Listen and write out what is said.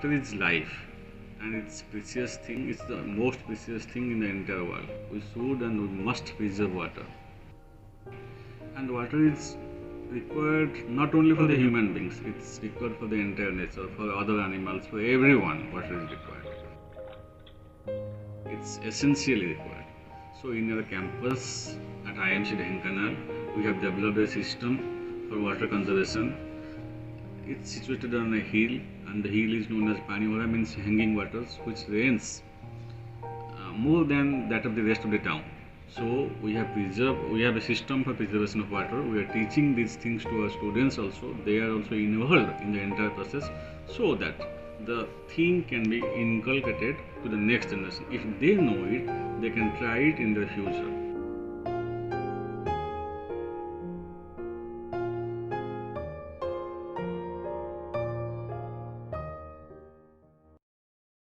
water is life, and it's precious thing. It's the most precious thing in the entire world. We should and we must preserve water. And water is required not only for the human beings, it's required for the entire nature, for other animals, for everyone. Water is required. It's essentially required. So in our campus at IIMC Dhenkanal, we have developed a system for water conservation. It's situated on a hill, and the hill is known as Paniwara, means hanging waters, which rains more than that of the rest of the town. So we have a system for preservation of water. We are teaching these things to our students also. They are also involved in the entire process, so that the thing can be inculcated to the next generation. If they know it, they can try it in the future.